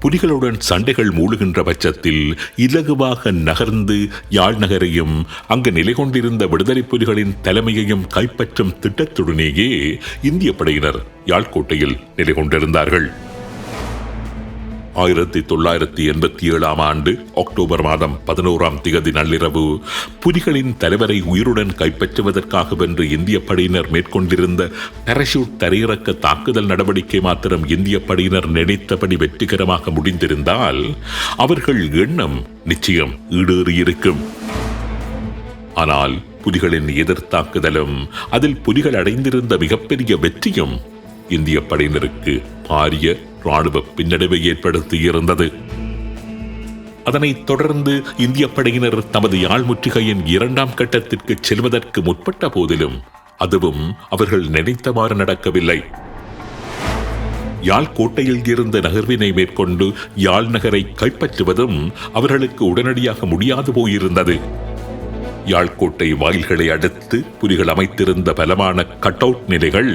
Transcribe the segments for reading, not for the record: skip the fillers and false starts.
புலிகளுடன் சண்டைகள் மூழுகின்ற பட்சத்தில் இலகுவாக நகர்ந்து யாழ் நகரையும் அங்கு நிலை கொண்டிருந்த விடுதலை புலிகளின் தலைமையையும் கைப்பற்றும் திட்டத்துடனேயே இந்திய படையினர் யாழ்கோட்டையில் நிலை கொண்டிருந்தார்கள். 1987 ஆண்டு அக்டோபர் மாதம் 11 நள்ளிரவு புலிகளின் தலைவரை உயிருடன் கைப்பற்றுவதற்காக வென்று இந்திய படையினர் மேற்கொண்டிருந்த பாராசூட் தரையிறக்க தாக்குதல் நடவடிக்கை மாத்திரம் இந்திய படையினர் நினைத்தபடி வெற்றிகரமாக முடிந்திருந்தால் அவர்கள் எண்ணம் நிச்சயம் ஈடேறியிருக்கும். ஆனால் புலிகளின் எதிர்த்தாக்குதலும் அதில் புலிகள் அடைந்திருந்த மிகப்பெரிய வெற்றியும் இந்திய படையினருக்கு பாரிய ராணுவ பின்னடைவை ஏற்படுத்தியிருந்தது. அதனைத் தொடர்ந்து இந்திய படையினர் தமது யாழ் முற்றுகையின் 2ஆம் கட்டத்திற்கு செல்வதற்கு முற்பட்ட போதிலும் அதுவும் அவர்கள் நினைத்தவாறு நடக்கவில்லை. யாழ் கோட்டையில் இருந்த நகர்வினை மேற்கொண்டு யாழ் நகரை கைப்பற்றுவதும் அவர்களுக்கு உடனடியாக முடியாது போயிருந்தது. யாழ்கோட்டை வாயில்களை அடுத்து புலிகள் அமைத்திருந்த பலமான கட் அவுட் நிலைகள்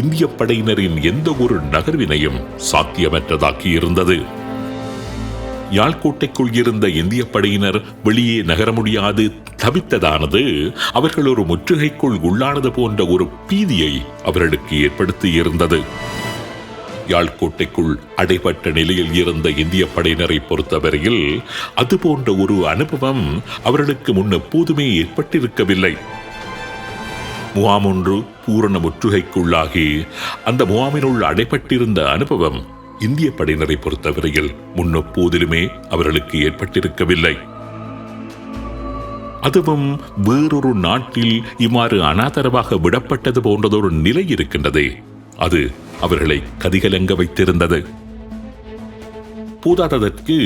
இந்திய படையினரின் எந்த ஒரு நகர்வினையும் சாத்தியமற்றதாக்கியிருந்தது. யாழ்கோட்டைக்குள் இருந்த இந்திய படையினர் வெளியே நகர முடியாது தவித்ததானது அவர்கள் ஒரு முற்றுகைக்குள் உள்ளானது போன்ற ஒரு பீதியை அவர்களுக்கு ஏற்படுத்தியிருந்தது. யாழ்கோட்டைக்குள் அடைபட்ட நிலையில் இருந்த இந்திய படையினரை பொறுத்தவரையில் அது போன்ற ஒரு அனுபவம் அவர்களுக்கு முன் எப்போதுமே ஏற்பட்டிருக்கவில்லை. முகாம் ஒன்று பூரண முற்றுகைக்குள்ளாகி அந்த முகாமினுள் அடைபட்டிருந்த அனுபவம் இந்திய படையினரை பொறுத்தவரையில் முன்னெப்போதிலுமே அவர்களுக்கு ஏற்பட்டிருக்கவில்லை. அதுவும் வேறொரு நாட்டில் இவ்வாறு அனாதரவாக விடப்பட்டது போன்றதொரு நிலை இருக்கின்றதே, அது அவர்களை கதிகலங்க வைத்திருந்தது. போதாததற்கு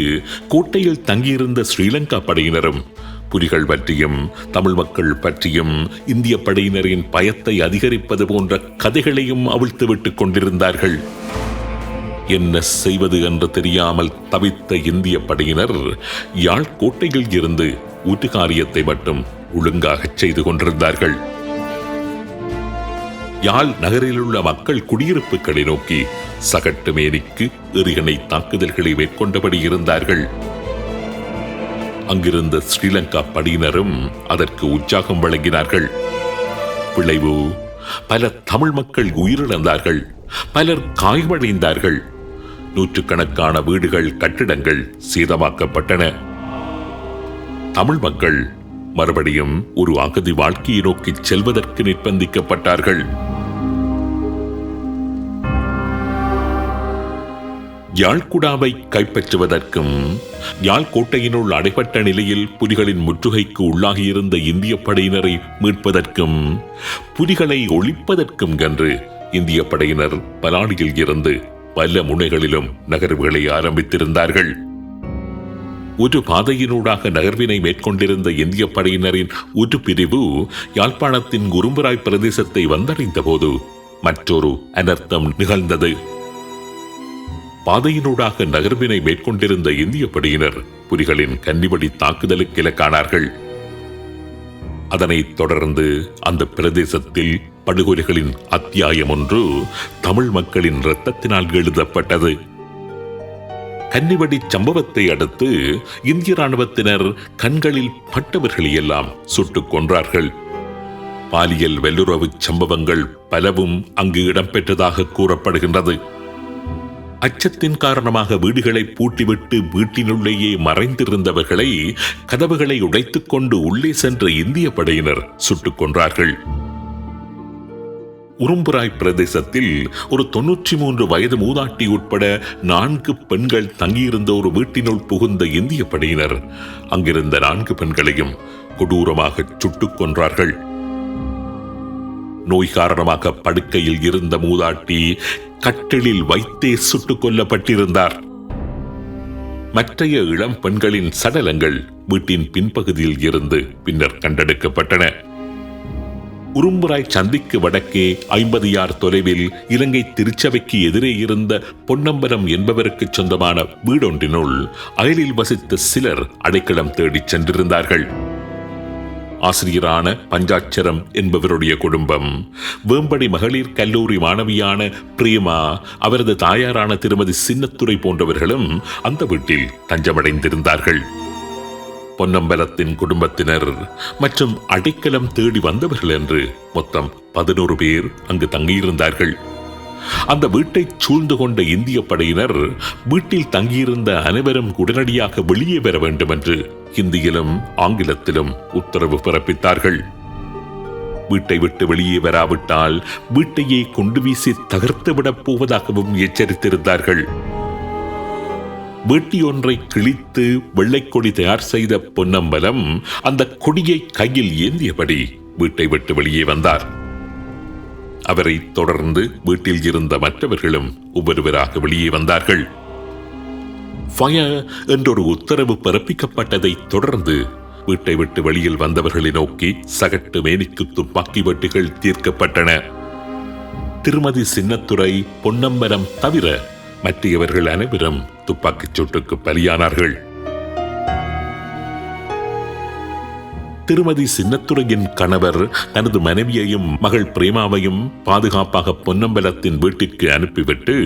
கோட்டையில் தங்கியிருந்த ஸ்ரீலங்கா படையினரும் புலிகள் பற்றியும் தமிழ் மக்கள் பற்றியும் இந்திய படையினரின் பயத்தை அதிகரிப்பது போன்ற கதைகளையும் அவிழ்த்துவிட்டுக் கொண்டிருந்தார்கள். என்ன செய்வது என்று தெரியாமல் தவித்த இந்திய படையினர் யாழ் கோட்டையில் இருந்து ஊற்று காரியத்தை மட்டும் ஒழுங்காக செய்து கொண்டிருந்தார்கள். யாழ் நகரில் உள்ள மக்கள் குடியிருப்புகளை நோக்கி சகட்டு மேனிக்கு எறிகணை தாக்குதல்களை மேற்கொண்டபடி இருந்தார்கள். அங்கிருந்த ஸ்ரீலங்கா படையினரும் அதற்கு உற்சாகம் வழங்கினார்கள். விளைவு, பல தமிழ் மக்கள் உயிரிழந்தார்கள், பலர் காயமடைந்தார்கள். நூற்றுக்கணக்கான வீடுகள், கட்டிடங்கள் சேதமாக்கப்பட்டன. தமிழ் மக்கள் மறுபடியும் ஒரு அகதி வாழ்க்கையை நோக்கி செல்வதற்கு நிர்பந்திக்கப்பட்டார்கள். யாழ்குடாவை கைப்பற்றுவதற்கும் யாழ் கோட்டையினுள் அடைபட்ட நிலையில் புலிகளின் முற்றுகைக்கு உள்ளாகியிருந்த இந்திய படையினரை மீட்பதற்கும் புலிகளை ஒழிப்பதற்கும் என்று இந்திய படையினர் பலாடியில் இருந்து பல முனைகளிலும் நகர்வுகளை ஆரம்பித்திருந்தார்கள். ஒரு பாதையினூடாக நகர்வினை மேற்கொண்டிருந்த இந்திய படையினரின் ஒரு பிரிவு யாழ்ப்பாணத்தின் குறும்புராய் பிரதேசத்தை வந்தடைந்த போது மற்றொரு அனர்த்தம் நிகழ்ந்தது. பாதையினூடாக நகர்வினை மேற்கொண்டிருந்த இந்திய படையினர் புலிகளின் கன்னிவடி தாக்குதலுக்கு இலக்கானார்கள். அதனைத் தொடர்ந்து அந்த பிரதேசத்தில் படுகொலைகளின் அத்தியாயம் ஒன்று தமிழ் மக்களின் இரத்தத்தினால் எழுதப்பட்டது. கன்னிவடி சம்பவத்தை அடுத்து இந்திய ராணுவத்தினர் கண்களில் பட்டவர்களை எல்லாம் சுட்டுக் கொன்றார்கள். பாலியல் வல்லுறவு சம்பவங்கள் பலவும் அங்கு இடம்பெற்றதாக கூறப்படுகின்றது. அச்சத்தின் காரணமாக வீடுகளை பூட்டிவிட்டு வீட்டினுள்ளேயே மறைந்திருந்தவர்களை கதவுகளை உடைத்துக் கொண்டு உள்ளே சென்ற இந்திய படையினர் சுட்டுக் கொன்றார்கள். உரும்புராய் பிரதேசத்தில் ஒரு 93 வயது மூதாட்டி உட்பட 4 பெண்கள் தங்கியிருந்த ஒரு வீட்டினுள் புகுந்த இந்திய படையினர் அங்கிருந்த 4 பெண்களையும் கொடூரமாக சுட்டுக் கொன்றார்கள். நோய் காரணமாக படுக்கையில் இருந்த மூதாட்டி கட்டிலில் வைத்தே சுட்டுக் கொல்லப்பட்டிருந்தார். மற்றைய இளம் பெண்களின் சடலங்கள் வீட்டின் பின்பகுதியில் இருந்து பின்னர் கண்டெடுக்கப்பட்டன. உரும்புராய் சந்திக்கு வடக்கே 50 யார் தொலைவில் இலங்கை திருச்சபைக்கு எதிரே இருந்த பொன்னம்பலம் என்பவருக்கு சொந்தமான வீடொன்றினுள் அயலில் வசித்த சிலர் அடைக்கலம் தேடிச் சென்றிருந்தார்கள். ஆசிரியரான பஞ்சாட்சரம் என்பவருடைய குடும்பம், வேம்படி மகளிர் கல்லூரி மாணவியான பிரேமா, அவரது தாயாரான திருமதி சின்னத்துரை போன்றவர்களும் அந்த வீட்டில் தஞ்சமடைந்திருந்தார்கள். பொன்னம்பலத்தின் குடும்பத்தினர் மற்றும் அடைக்கலம் தேடி வந்தவர்கள் என்று மொத்தம் 11 பேர் அங்கு தங்கியிருந்தார்கள். அந்த வீட்டை சூழ்ந்து கொண்ட இந்திய படையினர் வீட்டில் தங்கியிருந்த அனைவரும் உடனடியாக வெளியே வர வேண்டும் என்று ஹிந்தியிலும் ஆங்கிலத்திலும் உத்தரவு பிறப்பித்தார்கள். வீட்டை விட்டு வெளியே வராவிட்டால் வீட்டையே கொண்டு வீசி தகர்த்துவிடப் போவதாகவும் எச்சரித்திருந்தார்கள். வேட்டி ஒன்றை கிழித்து வெள்ளைக்கொடி தயார் செய்த பொன்னம்பலம் அந்த கொடியை கையில் ஏந்தியபடி வீட்டை விட்டு வெளியே வந்தார். அவரை தொடர்ந்து வீட்டில் இருந்த மற்றவர்களும் ஒவ்வொருவராக வெளியே வந்தார்கள். ஃபயர் என்றொரு உத்தரவு பிறப்பிக்கப்பட்டதை தொடர்ந்து வீட்டை விட்டு வெளியில் வந்தவர்களை நோக்கி சகட்டு மேனிக்கு துப்பாக்கி வெட்டுகள் தீர்க்கப்பட்டன. திருமதி சின்னத்துரை, பொன்னம்பலம் தவிர மற்றவர்கள் அனைவரும் துப்பாக்கிச் சூட்டுக்கு பலியானார்கள். திருமதி சின்னத்துரையின் கணவர் தனது மனைவியையும் மகள் பிரேமாவையும் பாதுகாப்பாக பொன்னம்பலத்தின் வீட்டிற்கு அனுப்பிவிட்டு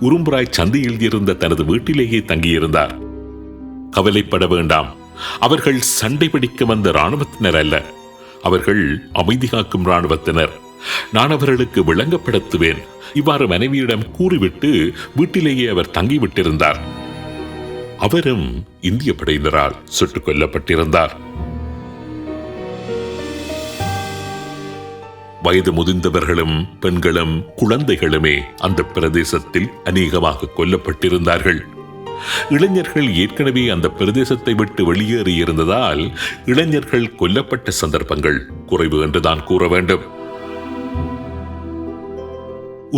உரும்புராய் சந்தையில் இருந்த தனது வீட்டிலேயே தங்கியிருந்தார். கவலைப்பட வேண்டாம், அவர்கள் சண்டை பிடிக்க வந்த இராணுவத்தினர் அல்ல, அவர்கள் அமைதி காக்கும் இராணுவத்தினர். நான் அவர்களுக்கு விளங்கப்படுத்துவேன். இவ்வாறு மனைவியிடம் கூறிவிட்டு வீட்டிலேயே அவர் தங்கிவிட்டிருந்தார். அவரும் இந்திய படையினரால் சுட்டுக் கொல்லப்பட்டிருந்தார். வயது முதிர்ந்தவர்களும் பெண்களும் குழந்தைகளுமே அந்த பிரதேசத்தில் அநேகமாக கொல்லப்பட்டிருந்தார்கள். இளைஞர்கள் ஏற்கனவே அந்த பிரதேசத்தை விட்டு வெளியேறியிருந்ததால் இளைஞர்கள் கொல்லப்பட்ட சந்தர்ப்பங்கள் குறைவு என்றுதான் கூற வேண்டும்.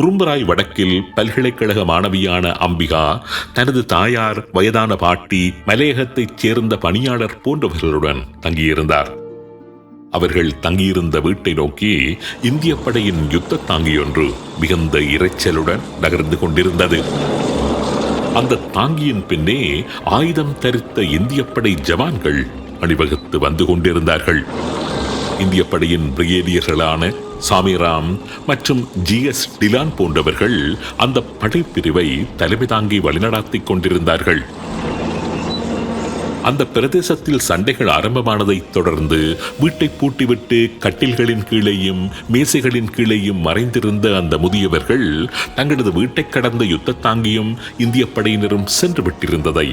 உரும்பராய் வடக்கில் பல்கலைக்கழக மாணவியான அம்பிகா தனது தாயார், வயதான பாட்டி, மலையகத்தைச் சேர்ந்த பணியாளர் போன்றவர்களுடன் தங்கியிருந்தார். அவர்கள் தங்கியிருந்த வீட்டை நோக்கி இந்திய படையின் யுத்த தாங்கியொன்று மிகுந்த இரைச்சலுடன் நகர்ந்து கொண்டிருந்தது. அந்த தாங்கியின் பின்னே ஆயுதம் தரித்த இந்திய படை ஜவான்கள் அணிவகுத்து வந்து கொண்டிருந்தார்கள். இந்திய படையின் பிரிகேடியர்களான சாமிராம் மற்றும் GS டிலான் போன்றவர்கள் அந்த படைப்பிரிவை தலைமை தாங்கி வழிநடாத்திக் கொண்டிருந்தார்கள். அந்த பிரதேசத்தில் சண்டைகள் ஆரம்பமானதை தொடர்ந்து வீட்டை பூட்டிவிட்டு கட்டில்களின் கீழேயும் மேசைகளின் கீழேயும் மறைந்திருந்த அந்த முதியவர்கள் தங்களது வீட்டை கடந்த யுத்த தாங்கியும் இந்திய படையினரும் சென்று விட்டிருந்ததை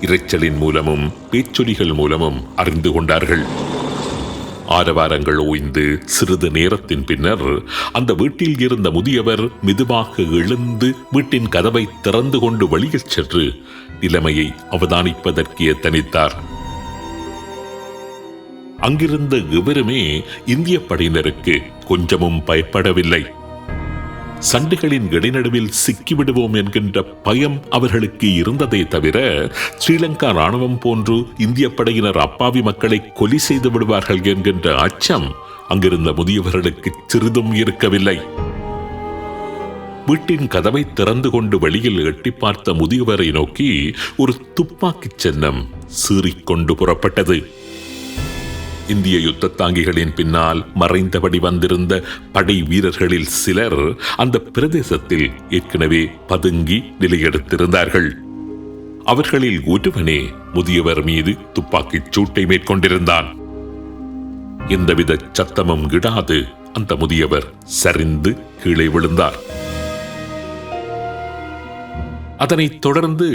இரைச்சலின் மூலமும் பேச்சொலிகள் மூலமும் அறிந்து கொண்டார்கள். ஆரவாரங்கள் ஓய்ந்து சிறிது நேரத்தின் பின்னர் அந்த வீட்டில் இருந்த முதியவர் மெதுவாக எழுந்து வீட்டின் கதவை திறந்து கொண்டு வெளியில் சென்று நிலைமையை அவதானிப்பதற்கு எத்தனித்தார். அங்கிருந்த எவருமே இந்திய படையினருக்கு கொஞ்சமும் பயப்படவில்லை. சண்டைகளின் இடைநடுவில் சிக்கிவிடுவோம் என்கின்ற பயம் அவர்களுக்கு இருந்ததை தவிர ஸ்ரீலங்கா ராணுவம் போன்று இந்திய படையினர் அப்பாவி மக்களை கொலை செய்து விடுவார்கள் என்கின்ற அச்சம் அங்கிருந்த முதியவர்களுக்கு சிறிதும் இருக்கவில்லை. வீட்டின் கதவை திறந்து கொண்டு வெளியில் எட்டி பார்த்த முதியவரை நோக்கி ஒரு துப்பாக்கிச் சின்னம் சீறிக்கொண்டு புறப்பட்டது. இந்திய யுத்த தாங்கிகளின் பின்னால் மறைந்தபடி வந்திருந்த படை வீரர்களில் சிலர் அந்த பிரதேசத்தில் ஏற்கனவே பதுங்கி நிலையெடுத்திருந்தார்கள். அவர்களில் ஒருவனே முதியவர் மீது துப்பாக்கிச் சூட்டை மேற்கொண்டிருந்தான். எந்தவித சத்தமும் இடாது அந்த முதியவர் சரிந்து கீழே விழுந்தார். அதனைத் தொடர்ந்து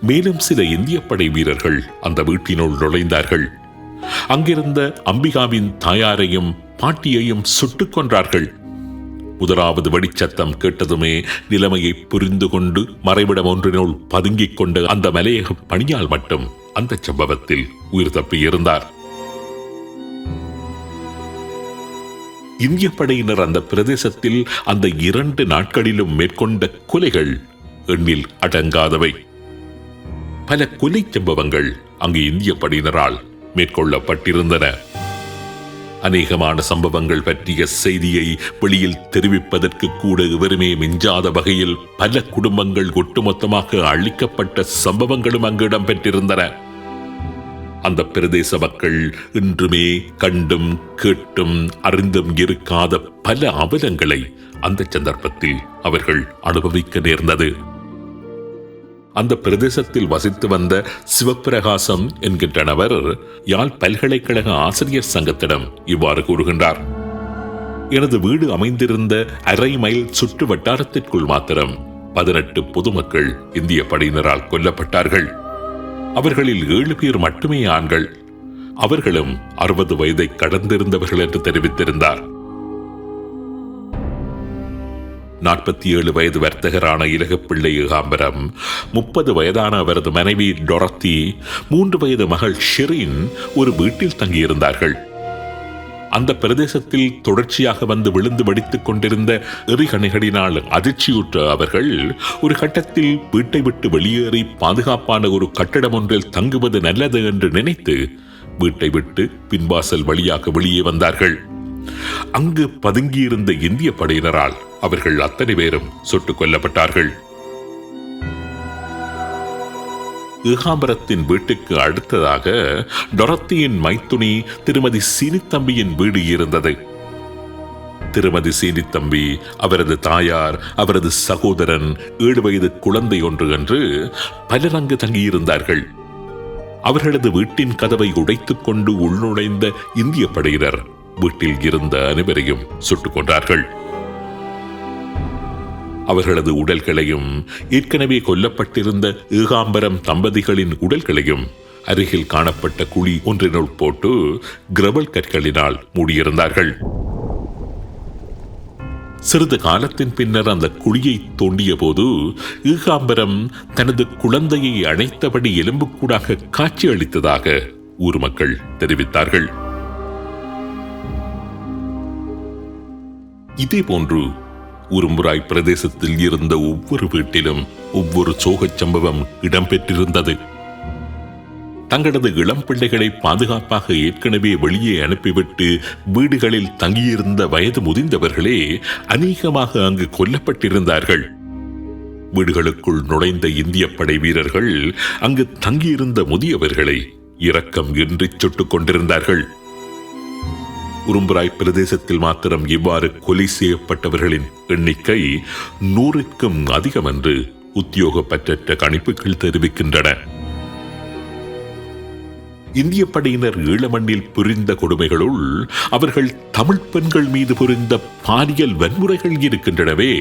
மேலும் சில இந்திய படை வீரர்கள் அந்த வீட்டினுள் நுழைந்தார்கள். அங்கிருந்த அம்பிகாவின் தாயாரையும் பாட்டியையும் சுட்டுக் கொன்றார்கள். முதலாவது வெடிச்சத்தம் கேட்டதுமே நிலைமையை புரிந்து கொண்டு மறைவிடம் ஒன்றினுள் பதுங்கிக் கொண்ட அந்த மலையக பணியால் மட்டும் அந்த சம்பவத்தில் உயிர் தப்பியிருந்தார். இந்திய படையினர் அந்த பிரதேசத்தில் அந்த 2 நாட்களிலும் மேற்கொண்ட கொலைகள் எண்ணில் அடங்காதவை. பல கொலை சம்பவங்கள் அங்கு இந்திய படையினரால் மேற்கொள்ளப்பட்டிருந்தன. அநேகமான சம்பவங்கள் பற்றிய செய்தியை வெளியில் தெரிவிப்பதற்கு கூட எவருமே மிஞ்சாத வகையில் பல குடும்பங்கள் ஒட்டுமொத்தமாக அழிக்கப்பட்ட சம்பவங்களும் அங்கு இடம்பெற்றிருந்தன. அந்த பிரதேச மக்கள் இன்றுமே கண்டும் கேட்டும் அறிந்தும் இருக்காத பல அவலங்களை அந்த சந்தர்ப்பத்தில் அவர்கள் அனுபவிக்க நேர்ந்தது. அந்த பிரதேசத்தில் வசித்து வந்த சிவப்பிரகாசம் என்கின்ற நபர் யாழ் பல்கலைக்கழக ஆசிரியர் சங்கத்திடம் இவ்வாறு கூறுகின்றார். எனது வீடு அமைந்திருந்த அரை மைல் சுற்று வட்டாரத்திற்குள் மாத்திரம் 18 பொதுமக்கள் இந்திய படையினரால் கொல்லப்பட்டார்கள். அவர்களில் 7 பேர் மட்டுமே ஆண்கள். அவர்களும் 60 வயதை கடந்திருந்தவர்கள் என்று தெரிவித்திருந்தார். 47 வயது வர்த்தகரான இலகப்பிள்ளை ஏகாம்பரம், 30 வயதான அவரது மனைவி டொரத்தி, 3 வயது மகள் ஷெரின் ஒரு வீட்டில் தங்கியிருந்தார்கள். அந்த பிரதேசத்தில் தொடர்ச்சியாக வந்து விழுந்து வெடித்துக் கொண்டிருந்த எறிகணைகளினால் அதிர்ச்சியுற்ற அவர்கள் ஒரு கட்டத்தில் வீட்டை விட்டு வெளியேறி பாதுகாப்பான ஒரு கட்டடம் ஒன்றில் தங்குவது நல்லது என்று நினைத்து வீட்டை விட்டு பின்வாசல் வழியாக வெளியே வந்தார்கள். அங்கு பதுங்கியிருந்த இந்திய படையினரால் அவர்கள் அத்தனை பேரும் சுட்டுக் கொல்லப்பட்டார்கள். ஏகாம்பரத்தின் வீட்டுக்கு அடுத்ததாக டொரத்தியின் மைத்துனி திருமதி சீனித்தம்பியின் வீடு இருந்தது. திருமதி சீனித்தம்பி, அவரது தாயார், அவரது சகோதரன், 7 வயது குழந்தை ஒன்று என்று பலர் அங்கு தங்கியிருந்தார்கள். அவர்களது வீட்டின் கதவை உடைத்துக் கொண்டு உள்நுழைந்த இந்திய படையினர் வீட்டில் இருந்த அனைவரையும் சுட்டுக் கொண்டார்கள். அவர்களது உடல்களையும் ஏற்கனவே கொல்லப்பட்டிருந்த ஏகாம்பரம் தம்பதிகளின் உடல்களையும் அருகில் காணப்பட்ட குழி ஒன்றினுள் போட்டு கிரவல் கற்களினால் மூடியிருந்தார்கள். சிறிது காலத்தின் பின்னர் அந்த குழியை தோண்டிய போது ஏகாம்பரம் தனது குழந்தையை அணைத்தபடி எலும்புக்கூடாக காட்சி அளித்ததாக ஊர் மக்கள் தெரிவித்தார்கள். இதே போன்று உரும்புராய் பிரதேசத்தில் இருந்த ஒவ்வொரு வீட்டிலும் ஒவ்வொரு சோகச் சம்பவம் இடம்பெற்றிருந்தது. தங்களது இளம் பிள்ளைகளை பாதுகாப்பாக ஏற்கனவே வெளியே அனுப்பிவிட்டு வீடுகளில் தங்கியிருந்த வயது முதிர்ந்தவர்களே அநேகமாக அங்கு கொல்லப்பட்டிருந்தார்கள். வீடுகளுக்குள் நுழைந்த இந்திய படை வீரர்கள் அங்கு தங்கியிருந்த முதியவர்களை இரக்கம் இன்றி சுட்டுக் கொண்டிருந்தார்கள். உரும்புராய் பிரதேசத்தில் மாத்திரம் இவ்வாறு கொலை செய்யப்பட்டவர்களின் எண்ணிக்கை 100க்கும் அதிகம் என்று உத்தியோகப்பற்ற கணிப்புகள் தெரிவிக்கின்றன. இந்திய படையினர் ஈழமண்ணில் புரிந்த கொடுமைகளுள் அவர்கள் தமிழ் பெண்கள் மீது புரிந்த பாலியல் வன்முறைகள் இருக்கின்றனவே,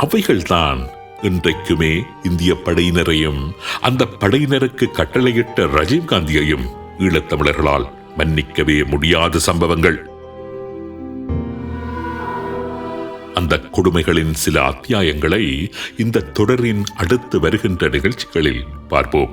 அவைகள்தான் இன்றைக்குமே இந்திய படையினரையும் அந்த படையினருக்கு கட்டளையிட்ட ராஜீவ்காந்தியையும் ஈழத்தமிழர்களால் மன்னிக்கவே முடியாத சம்பவங்கள். அந்த கொடுமைகளின் சில அத்தியாயங்களை இந்த தொடரின் அடுத்து வருகின்ற நிகழ்ச்சிகளில் பார்ப்போம்.